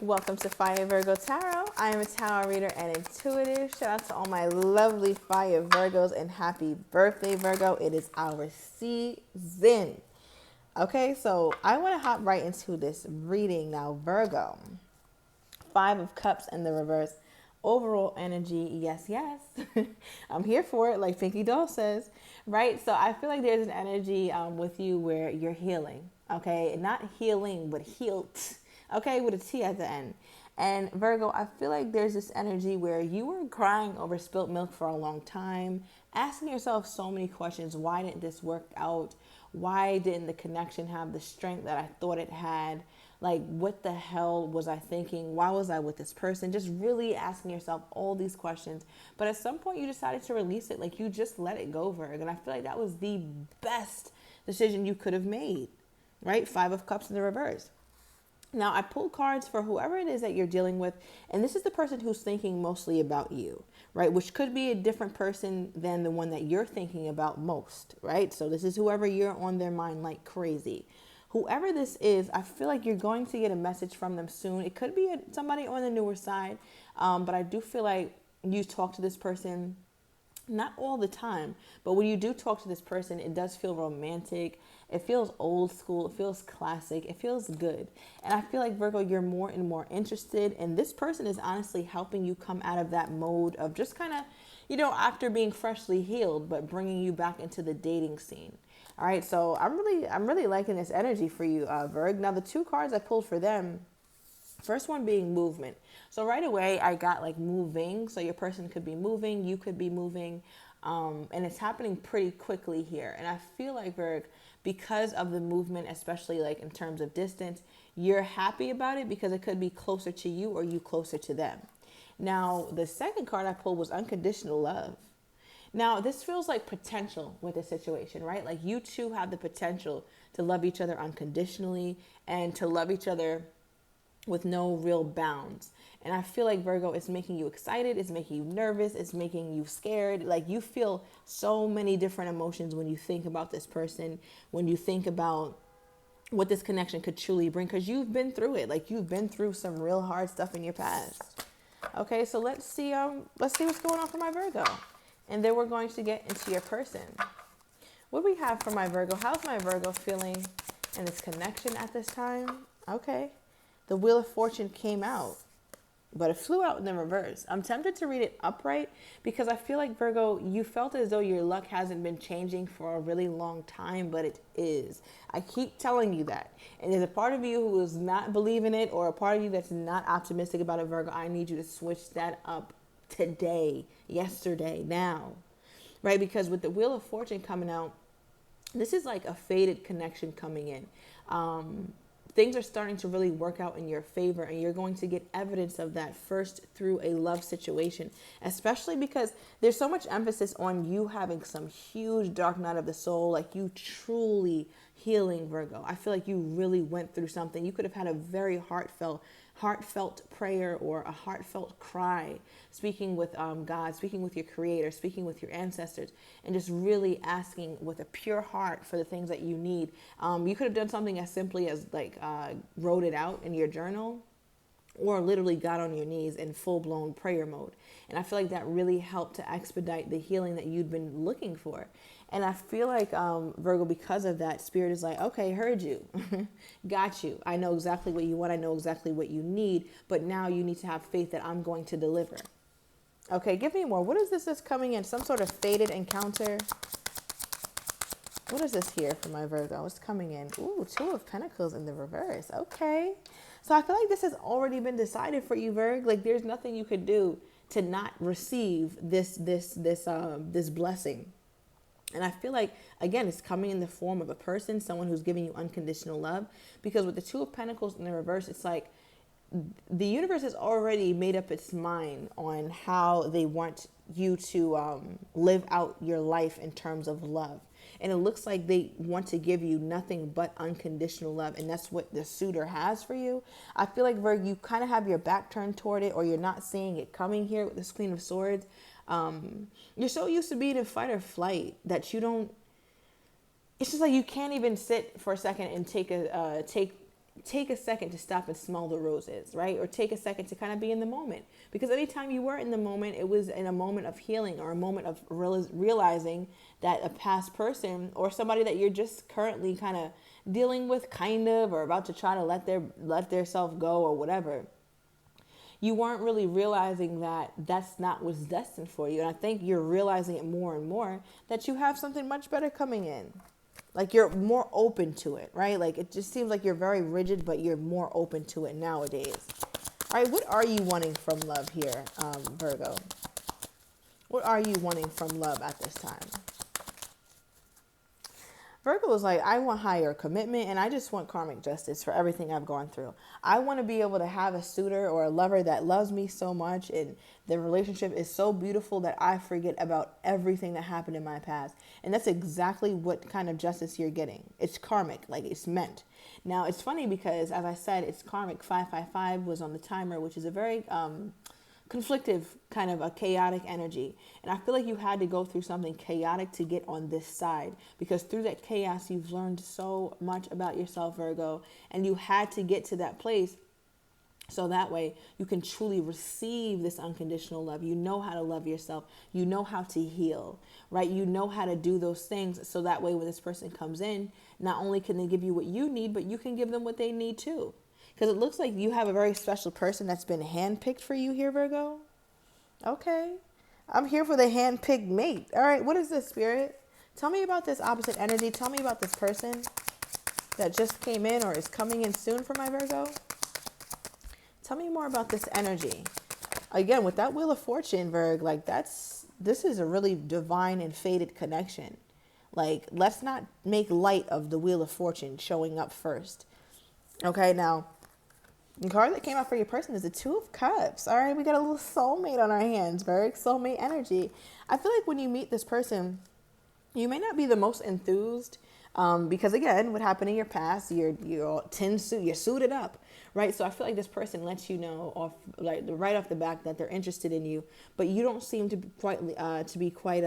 Welcome to Fire Virgo Tarot. I am a tarot reader and intuitive. Shout out to all my lovely Fire Virgos and happy birthday, Virgo. It is our season. Okay, so I want to hop right into this reading now, Virgo. Five of Cups in the reverse. Overall energy, yes, yes. I'm here for it, like Pinky Doll says, right? So I feel like there's an energy with you where you're healing, okay? Not healing, but healed, okay, with a T at the end. And Virgo, I feel like there's this energy where you were crying over spilt milk for a long time, asking yourself so many questions. Why didn't this work out? Why didn't the connection have the strength that I thought it had? Like, what the hell was I thinking? Why was I with this person? Just really asking yourself all these questions. But at some point, you decided to release it. Like, you just let it go, Virgo. And I feel like that was the best decision you could have made, right? Five of Cups in the reverse. Now, I pulled cards for whoever it is that you're dealing with, and this is the person who's thinking mostly about you, right? Which could be a different person than the one that you're thinking about most, right? So this is whoever you're on their mind like crazy. Whoever this is, I feel like you're going to get a message from them soon. It could be somebody on the newer side, but I do feel like you talk to this person not all the time, but when you do talk to this person, it does feel romantic. It feels old school. It feels classic. It feels good. And I feel like, Virgo, you're more and more interested. And this person is honestly helping you come out of that mode of just kind of, after being freshly healed, but bringing you back into the dating scene. All right. So I'm really liking this energy for you, Virg. Now, the two cards I pulled for them, first one being movement. So right away, I got like moving. So your person could be moving, you could be moving. And it's happening pretty quickly here. And I feel like, Virg, because of the movement, especially like in terms of distance, you're happy about it because it could be closer to you or you closer to them. Now, the second card I pulled was unconditional love. Now, this feels like potential with this situation, right? Like you two have the potential to love each other unconditionally and to love each other with no real bounds. And I feel like, Virgo, it's making you excited, it's making you nervous, it's making you scared. Like you feel so many different emotions when you think about this person, when you think about what this connection could truly bring, because you've been through it. Like you've been through some real hard stuff in your past. Okay, so let's see what's going on for my Virgo. And then we're going to get into your person. What do we have for my Virgo? How's my Virgo feeling in this connection at this time? Okay. The Wheel of Fortune came out, but it flew out in the reverse. I'm tempted to read it upright because I feel like, Virgo, you felt as though your luck hasn't been changing for a really long time, but it is. I keep telling you that. And there's a part of you who is not believing it, or a part of you that's not optimistic about it, Virgo. I need you to switch that up today, yesterday, now, right? Because with the Wheel of Fortune coming out, this is like a faded connection coming in. Things are starting to really work out in your favor, and you're going to get evidence of that first through a love situation, especially because there's so much emphasis on you having some huge dark night of the soul, like you truly healing, Virgo. I feel like you really went through something. You could have had a very heartfelt prayer or a heartfelt cry, speaking with God, speaking with your creator, speaking with your ancestors, and just really asking with a pure heart for the things that you need. You could have done something as simply as like wrote it out in your journal, or literally got on your knees in full-blown prayer mode. And I feel like that really helped to expedite the healing that you'd been looking for. And I feel like, Virgo, because of that, Spirit is like, okay, heard you. Got you. I know exactly what you want. I know exactly what you need. But now you need to have faith that I'm going to deliver. Okay, give me more. What is this that's coming in? Some sort of fated encounter? What is this here for my Virgo? What's coming in? Ooh, Two of Pentacles in the reverse. Okay. So I feel like this has already been decided for you, Virg. Like there's nothing you could do to not receive this blessing. And I feel like, again, it's coming in the form of a person, someone who's giving you unconditional love. Because with the Two of Pentacles in the reverse, it's like the universe has already made up its mind on how they want you to live out your life in terms of love. And it looks like they want to give you nothing but unconditional love. And that's what the suitor has for you. I feel like, Virg, you kind of have your back turned toward it, or you're not seeing it coming here with this Queen of Swords. You're so used to being in fight or flight that you don't, it's just like you can't even sit for a second and take take a second to stop and smell the roses, right? Or take a second to kind of be in the moment. Because anytime you were in the moment, it was in a moment of healing or a moment of realizing that a past person or somebody that you're just currently kind of dealing with, kind of, or about to try to let their self go or whatever, you weren't really realizing that that's not what's destined for you. And I think you're realizing it more and more, that you have something much better coming in. Like you're more open to it, right? Like it just seems like you're very rigid, but you're more open to it nowadays. All right, what are you wanting from love here, Virgo? What are you wanting from love at this time? Virgo is like, I want higher commitment and I just want karmic justice for everything I've gone through. I want to be able to have a suitor or a lover that loves me so much and the relationship is so beautiful that I forget about everything that happened in my past. And that's exactly what kind of justice you're getting. It's karmic, like it's meant. Now, it's funny because, as I said, it's karmic. 555 was on the timer, which is a very conflictive, kind of a chaotic energy. And I feel like you had to go through something chaotic to get on this side, because through that chaos you've learned so much about yourself, Virgo, and you had to get to that place so that way you can truly receive this unconditional love. You know how to love yourself. You know how to heal, right? You know how to do those things so that way when this person comes in, not only can they give you what you need, but you can give them what they need too. Because it looks like you have a very special person that's been handpicked for you here, Virgo. Okay. I'm here for the handpicked mate. All right. What is this, Spirit? Tell me about this opposite energy. Tell me about this person that just came in or is coming in soon for my Virgo. Tell me more about this energy. Again, with that Wheel of Fortune, Virg, like this is a really divine and fated connection. Like, let's not make light of the Wheel of Fortune showing up first. Okay, now, the card that came out for your person is the Two of Cups. All right, we got a little soulmate on our hands, Virg. Soulmate energy. I feel like when you meet this person, you may not be the most enthused because, again, what happened in your past, you're suited up, right? So I feel like this person lets you know, right off the back, that they're interested in you, but you don't seem to be quite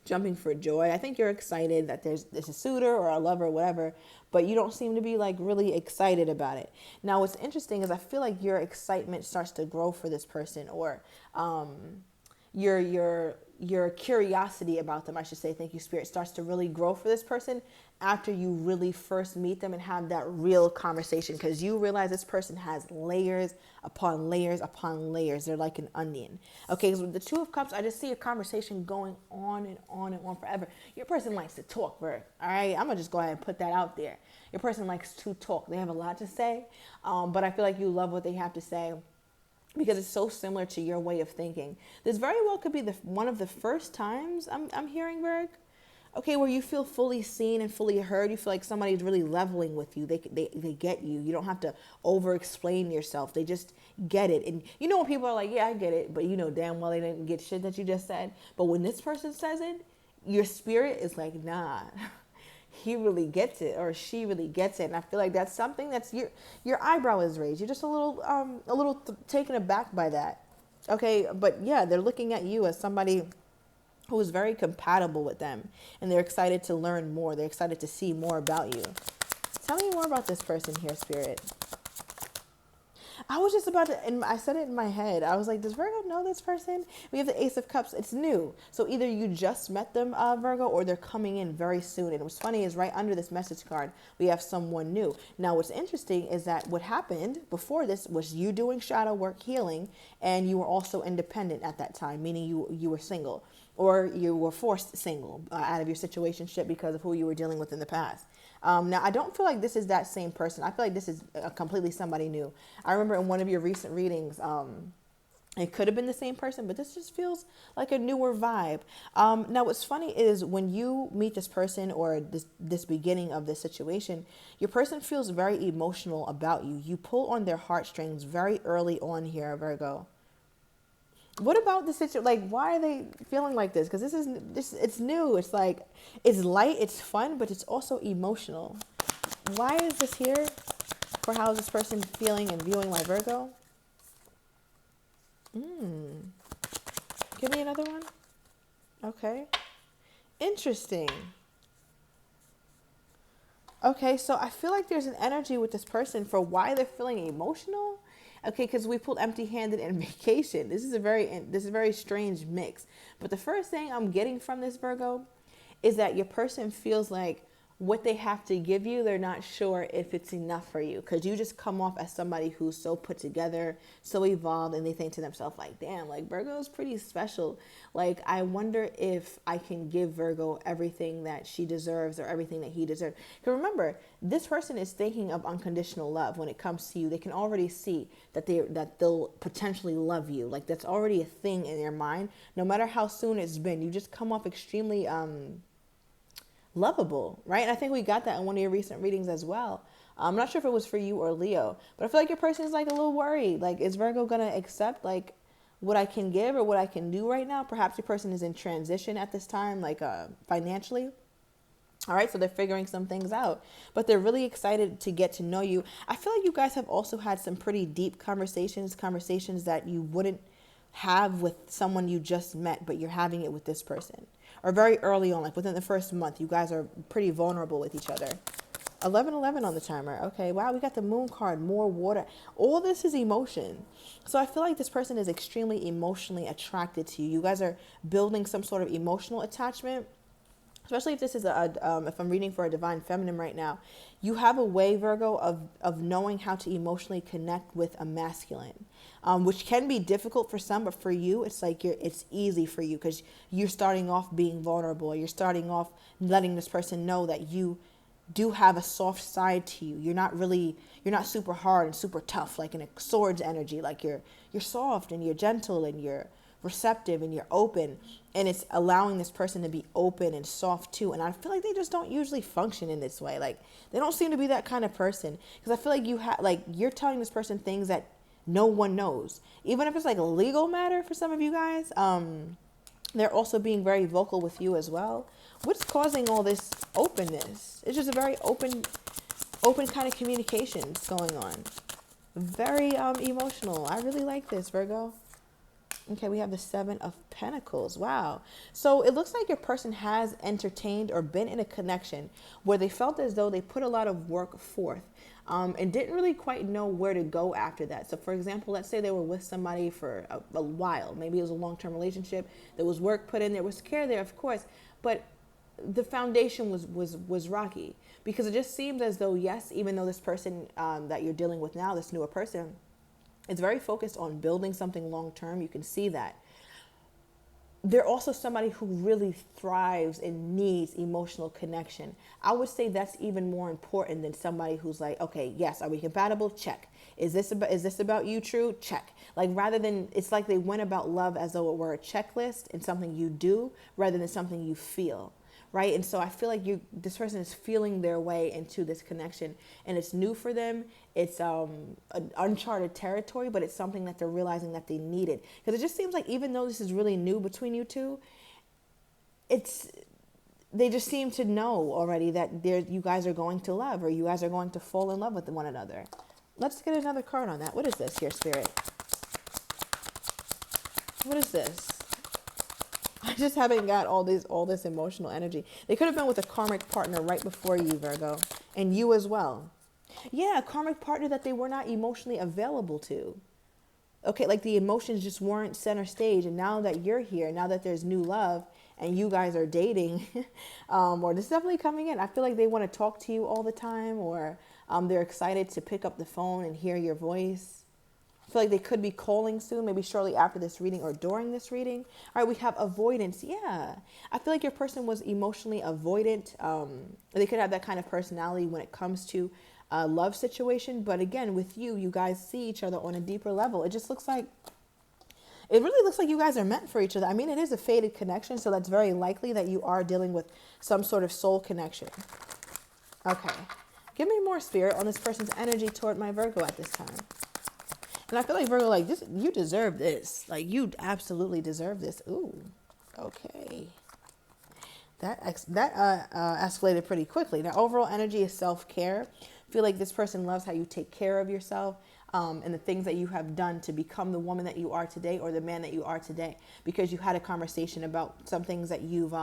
jumping for joy. I think you're excited that there's a suitor or a lover or whatever, but you don't seem to be like really excited about it. Now, what's interesting is I feel like your excitement starts to grow for this person, or your curiosity about them, I should say, thank you, Spirit, starts to really grow for this person after you really first meet them and have that real conversation, because you realize this person has layers upon layers upon layers. They're like an onion. Okay, so with the Two of Cups, I just see a conversation going on and on and on forever. Your person likes to talk, Virg. All right, I'm gonna just go ahead and put that out there. Your person likes to talk. They have a lot to say, but I feel like you love what they have to say, because it's so similar to your way of thinking. This very well could be one of the first times I'm hearing, Virg, okay, where you feel fully seen and fully heard. You feel like somebody's really leveling with you. They get you. You don't have to over-explain yourself. They just get it. And you know when people are like, yeah, I get it, but you know damn well they didn't get shit that you just said. But when this person says it, your spirit is like, nah, he really gets it, or she really gets it. And I feel like that's something that's your eyebrow is raised. You're just a little taken aback by that. Okay, but yeah, they're looking at you as somebody who is very compatible with them, and they're excited to learn more. They're excited to see more about you. Tell me more about this person here, Spirit. I was just about to, and I said it in my head. I was like, does Virgo know this person? We have the Ace of Cups. It's new. So either you just met them, Virgo, or they're coming in very soon. And what's funny is right under this message card, we have someone new. Now, what's interesting is that what happened before this was you doing shadow work, healing, and you were also independent at that time, meaning you were single, or you were forced single out of your situationship because of who you were dealing with in the past. Now, I don't feel like this is that same person. I feel like this is completely somebody new. I remember in one of your recent readings, it could have been the same person, but this just feels like a newer vibe. Now, what's funny is when you meet this person or this beginning of this situation, your person feels very emotional about you. You pull on their heartstrings very early on here, Virgo. What about the situation? Like, why are they feeling like this? Because it's new. It's like, it's light, it's fun, but it's also emotional. Why is this here? For how is this person feeling and viewing my Virgo? Give me another one. Okay. Interesting. Okay, so I feel like there's an energy with this person for why they're feeling emotional. Okay, because we pulled empty-handed and vacation. This is a very strange mix. But the first thing I'm getting from this Virgo is that your person feels like what they have to give you, they're not sure if it's enough for you, because you just come off as somebody who's so put together, so evolved, and they think to themselves like, damn, like Virgo is pretty special. Like, I wonder if I can give Virgo everything that she deserves or everything that he deserves. Because remember, this person is thinking of unconditional love when it comes to you. They can already see that they'll potentially love you. Like, that's already a thing in their mind. No matter how soon it's been, you just come off extremely lovable, right? And I think we got that in one of your recent readings as well. I'm not sure if it was for you or Leo, but I feel like your person is like a little worried. Like, is Virgo gonna accept like what I can give or what I can do right now? Perhaps your person is in transition at this time, like financially. All right, so they're figuring some things out, but they're really excited to get to know you. I feel like you guys have also had some pretty deep conversations that you wouldn't have with someone you just met, but you're having it with this person. Or very early on, like within the first month, you guys are pretty vulnerable with each other. 1111 on the timer. Okay, wow, we got the moon card, more water. All this is emotion. So I feel like this person is extremely emotionally attracted to you. You guys are building some sort of emotional attachment. Especially if this is if I'm reading for a divine feminine right now, you have a way, Virgo, of knowing how to emotionally connect with a masculine, which can be difficult for some, but for you, it's like it's easy for you because you're starting off being vulnerable. You're starting off letting this person know that you do have a soft side to you. You're not super hard and super tough, like in a sword's energy. Like you're soft and you're gentle and you're receptive and you're open, and it's allowing this person to be open and soft too. And I feel like they just don't usually function in this way. Like they don't seem to be that kind of person, because I feel like you're telling this person things that no one knows, even if it's like a legal matter for some of you guys. They're also being very vocal with you as well. What's causing all this openness? It's just a very open kind of communications going on. Very emotional. I really like this, Virgo. Okay, we have the Seven of Pentacles. Wow. So it looks like your person has entertained or been in a connection where they felt as though they put a lot of work forth and didn't really quite know where to go after that. So, for example, let's say they were with somebody for a while. Maybe it was a long-term relationship. There was work put in. There was care there, of course. But the foundation was rocky, because it just seems as though, yes, even though this person that you're dealing with now, this newer person, it's very focused on building something long term. You can see that. They're also somebody who really thrives and needs emotional connection. I would say that's even more important than somebody who's like, okay, yes, are we compatible? Check. Is this about you? True? Check. Like, rather than, it's like they went about love as though it were a checklist and something you do rather than something you feel. Right? And so I feel like this person is feeling their way into this connection, and it's new for them. It's an uncharted territory, but it's something that they're realizing that they needed. Because it just seems like even though this is really new between you two, they just seem to know already that you guys are going to love, or you guys are going to fall in love with one another. Let's get another card on that. What is this here, Spirit? What is this? I just haven't got all this emotional energy. They could have been with a karmic partner right before you, Virgo, and you as well. Yeah, a karmic partner that they were not emotionally available to. Okay, like the emotions just weren't center stage, and now that you're here, now that there's new love, and you guys are dating, or this is definitely coming in. I feel like they want to talk to you all the time, or they're excited to pick up the phone and hear your voice. I feel like they could be calling soon, maybe shortly after this reading or during this reading. All right, we have avoidance. Yeah, I feel like your person was emotionally avoidant. They could have that kind of personality when it comes to a love situation. But again, with you, you guys see each other on a deeper level. It really looks like you guys are meant for each other. I mean, it is a fated connection, so that's very likely that you are dealing with some sort of soul connection. Okay, give me more, Spirit, on this person's energy toward my Virgo at this time. And I feel like Virgo, like this, you deserve this. Like you absolutely deserve this. Ooh, okay. That escalated pretty quickly. Now, overall energy is self-care. I feel like this person loves how you take care of yourself and the things that you have done to become the woman that you are today, or the man that you are today, because you had a conversation about some things that you've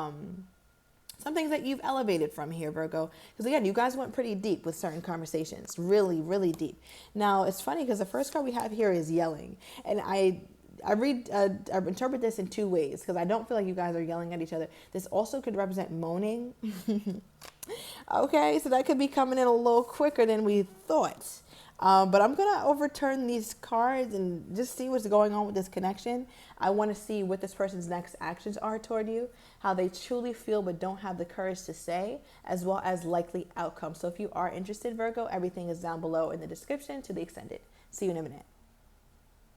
some things that you've elevated from here, Virgo. Because again, you guys went pretty deep with certain conversations, really, really deep. Now, it's funny because the first card we have here is yelling. And I interpret this in two ways because I don't feel like you guys are yelling at each other. This also could represent moaning. Okay, so that could be coming in a little quicker than we thought. But I'm going to overturn these cards and just see what's going on with this connection. I want to see what this person's next actions are toward you, how they truly feel but don't have the courage to say, as well as likely outcomes. So if you are interested, Virgo, everything is down below in the description to the extended. See you in a minute.